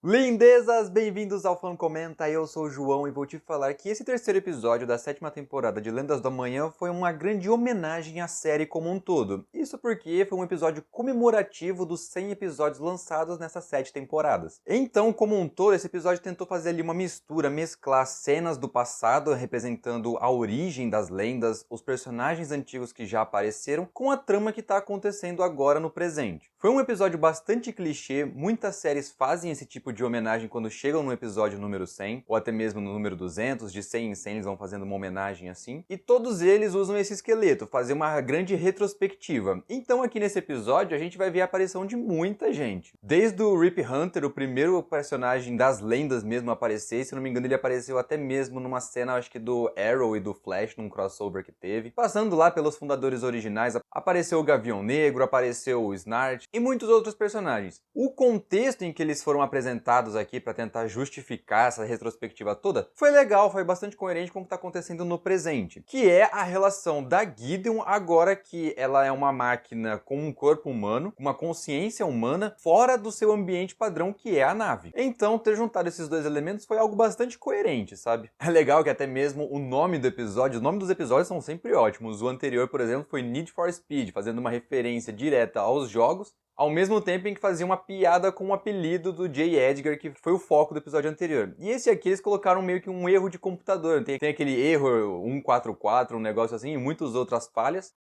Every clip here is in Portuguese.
Lindezas, bem-vindos ao Fan Comenta, eu sou o João e vou te falar que esse terceiro episódio da sétima temporada de Lendas do Amanhã foi uma grande homenagem à série como um todo. Isso porque foi um episódio comemorativo dos 100 episódios lançados nessas 7 temporadas. Então, como um todo, esse episódio tentou fazer ali uma mistura, mesclar cenas do passado representando a origem das lendas, os personagens antigos que já apareceram, com a trama que está acontecendo agora no presente. Foi um episódio bastante clichê, muitas séries fazem esse tipo de homenagem quando chegam no episódio número 100, ou até mesmo no número 200, de 100 em 100 eles vão fazendo uma homenagem assim, e todos eles usam esse esqueleto, fazer uma grande retrospectiva. Então aqui nesse episódio a gente vai ver a aparição de muita gente. Desde o Rip Hunter, o primeiro personagem das lendas mesmo a aparecer, se não me engano ele apareceu até mesmo numa cena, acho que do Arrow e do Flash, num crossover que teve. Passando lá pelos fundadores originais, apareceu o Gavião Negro, apareceu o Snart e muitos outros personagens. O contexto em que eles foram apresentados aqui para tentar justificar essa retrospectiva toda foi legal, foi bastante coerente com o que está acontecendo no presente, que é a relação da Gideon agora que ela é uma máquina com um corpo humano, uma consciência humana, fora do seu ambiente padrão que é a nave. Então, ter juntado esses dois elementos foi algo bastante coerente, sabe? É legal que até mesmo o nome do episódio, os nomes dos episódios são sempre ótimos. O anterior, por exemplo, foi Need for Speed, fazendo uma referência direta aos jogos, ao mesmo tempo em que fazia uma piada com o apelido do J. Edgar, que foi o foco do episódio anterior. E esse aqui eles colocaram meio que um erro de computador. Tem aquele erro 144, um negócio assim, e muitas outras falhas.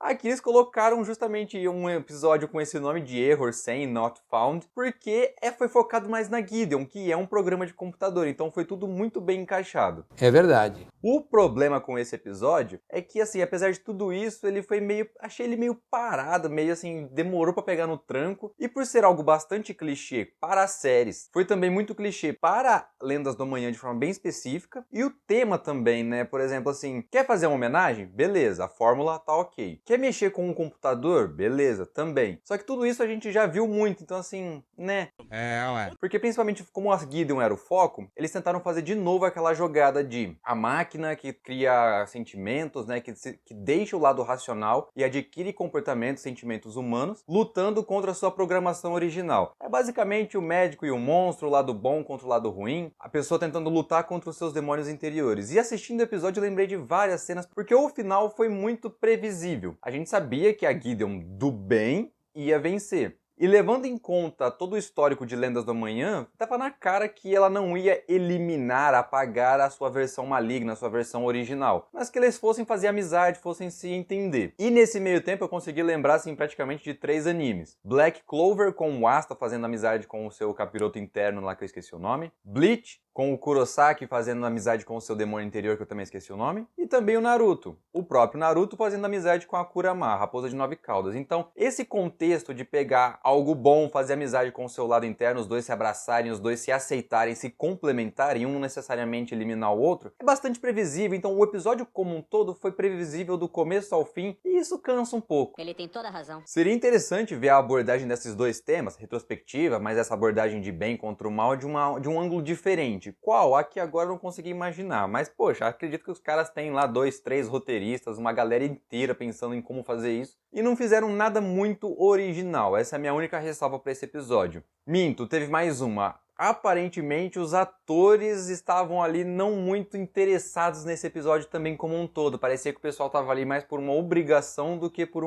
Aqui eles colocaram justamente um episódio com esse nome de Error 100, Not Found, porque foi focado mais na Gideon, que é um programa de computador, então foi tudo muito bem encaixado. É verdade. O problema com esse episódio é que, assim, apesar de tudo isso, ele foi achei ele meio parado, meio assim, demorou pra pegar no tranco, e por ser algo bastante clichê para as séries, foi também muito clichê para Lendas do Amanhã de forma bem específica, e o tema também, né, por exemplo, assim, quer fazer uma homenagem? Beleza, a fórmula tá ok. Quer mexer com um computador? Beleza, também. Só que tudo isso a gente já viu muito, então assim, né? Ué. Porque principalmente como a Gideon era o foco, eles tentaram fazer de novo aquela jogada de a máquina que cria sentimentos, né, que deixa o lado racional e adquire comportamentos, sentimentos humanos, lutando contra a sua programação original. É basicamente o médico e o monstro, o lado bom contra o lado ruim, a pessoa tentando lutar contra os seus demônios interiores. E assistindo o episódio eu lembrei de várias cenas, porque o final foi muito previsível. A gente sabia que a Gideon do bem ia vencer. E levando em conta todo o histórico de Lendas do Amanhã, estava na cara que ela não ia eliminar, apagar a sua versão maligna, a sua versão original, mas que eles fossem fazer amizade, fossem se entender. E nesse meio tempo eu consegui lembrar assim, praticamente de 3 animes. Black Clover com o Asta fazendo amizade com o seu capiroto interno lá que eu esqueci o nome. Bleach com o Kurosaki fazendo amizade com o seu demônio interior, que eu também esqueci o nome. E também o Naruto. O próprio Naruto fazendo amizade com a Kurama, a raposa de 9 caudas. Então, esse contexto de pegar algo bom, fazer amizade com o seu lado interno, os dois se abraçarem, os dois se aceitarem, se complementarem, um não necessariamente eliminar o outro, é bastante previsível. Então, o episódio como um todo foi previsível do começo ao fim, e isso cansa um pouco. Ele tem toda a razão. Seria interessante ver a abordagem desses dois temas, retrospectiva, mas essa abordagem de bem contra o mal de um ângulo diferente. Qual? Aqui agora eu não consegui imaginar, mas poxa, acredito que os caras têm lá 2, 3 roteiristas, uma galera inteira pensando em como fazer isso, e não fizeram nada muito original. Essa é a minha única ressalva para esse episódio. Minto, teve mais uma. Aparentemente os atores estavam ali não muito interessados nesse episódio também como um todo. Parecia que o pessoal estava ali mais por uma obrigação do que por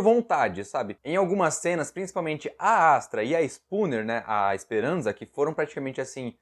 vontade, sabe? Em algumas cenas, principalmente a Astra e a Spooner, né, a Esperanza, que foram praticamente assim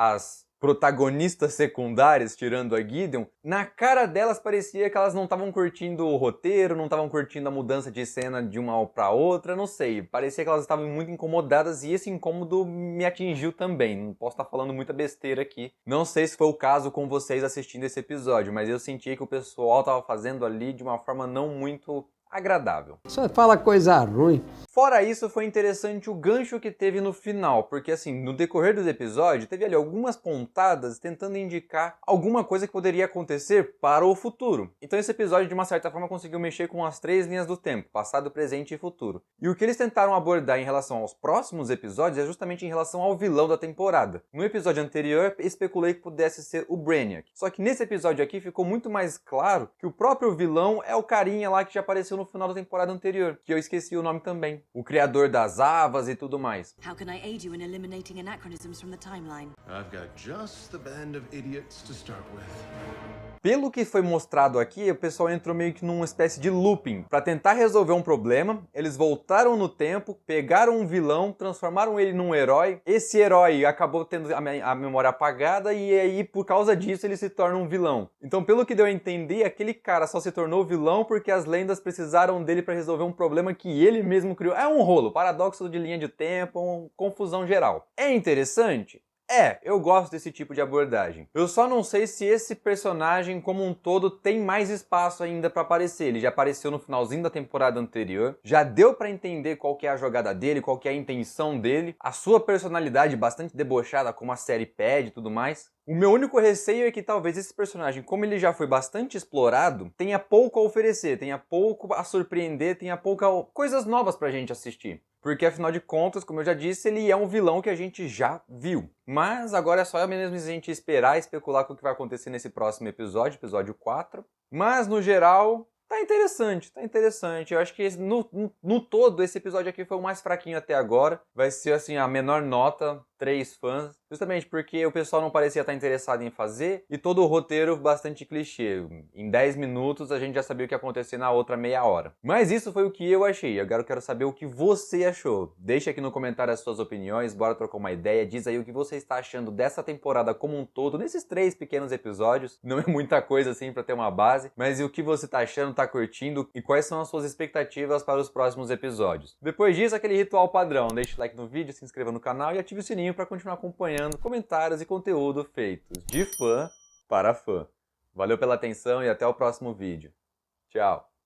as protagonistas secundárias, tirando a Gideon, na cara delas parecia que elas não estavam curtindo o roteiro, não estavam curtindo a mudança de cena de uma para outra, não sei. Parecia que elas estavam muito incomodadas e esse incômodo me atingiu também. Não posso estar falando muita besteira aqui. Não sei se foi o caso com vocês assistindo esse episódio, mas eu senti que o pessoal estava fazendo ali de uma forma não muito agradável. Só fala coisa ruim. Fora isso, foi interessante o gancho que teve no final, porque assim, no decorrer dos episódios, teve ali algumas pontadas tentando indicar alguma coisa que poderia acontecer para o futuro. Então esse episódio, de uma certa forma, conseguiu mexer com as 3 linhas do tempo, passado, presente e futuro. E o que eles tentaram abordar em relação aos próximos episódios é justamente em relação ao vilão da temporada. No episódio anterior, especulei que pudesse ser o Brainiac. Só que nesse episódio aqui ficou muito mais claro que o próprio vilão é o carinha lá que já apareceu no final da temporada anterior, que eu esqueci o nome também. O criador das Avas e tudo mais. How can I aid you in eliminating anachronisms from the timeline? I've got just the band of idiots to start with. Pelo que foi mostrado aqui, o pessoal entrou meio que numa espécie de looping. Para tentar resolver um problema, eles voltaram no tempo, pegaram um vilão, transformaram ele num herói. Esse herói acabou tendo a memória apagada e aí, por causa disso, ele se torna um vilão. Então, pelo que deu a entender, aquele cara só se tornou vilão porque as lendas precisaram dele para resolver um problema que ele mesmo criou. É um rolo, paradoxo de linha de tempo, uma confusão geral. É interessante? Eu gosto desse tipo de abordagem. Eu só não sei se esse personagem como um todo tem mais espaço ainda pra aparecer. Ele já apareceu no finalzinho da temporada anterior, já deu pra entender qual que é a jogada dele, qual que é a intenção dele, a sua personalidade bastante debochada como a série pede e tudo mais. O meu único receio é que talvez esse personagem, como ele já foi bastante explorado, tenha pouco a oferecer, tenha pouco a surpreender, tenha poucas coisas novas pra gente assistir. Porque, afinal de contas, como eu já disse, ele é um vilão que a gente já viu. Mas agora é só mesmo a gente esperar e especular com o que vai acontecer nesse próximo episódio, episódio 4. Mas, no geral, tá interessante, tá interessante. Eu acho que no todo, esse episódio aqui foi o mais fraquinho até agora. Vai ser, assim, a menor nota, 3 fãs. Justamente porque o pessoal não parecia estar interessado em fazer e todo o roteiro bastante clichê. Em 10 minutos a gente já sabia o que ia acontecer na outra meia hora. Mas isso foi o que eu achei. Agora eu quero saber o que você achou. Deixa aqui no comentário as suas opiniões, bora trocar uma ideia. Diz aí o que você está achando dessa temporada como um todo, nesses 3 pequenos episódios. Não é muita coisa assim pra ter uma base, mas e o que você está achando, tá curtindo e quais são as suas expectativas para os próximos episódios. Depois disso, aquele ritual padrão. Deixe o like no vídeo, se inscreva no canal e ative o sininho para continuar acompanhando comentários e conteúdo feitos de fã para fã. Valeu pela atenção e até o próximo vídeo. Tchau!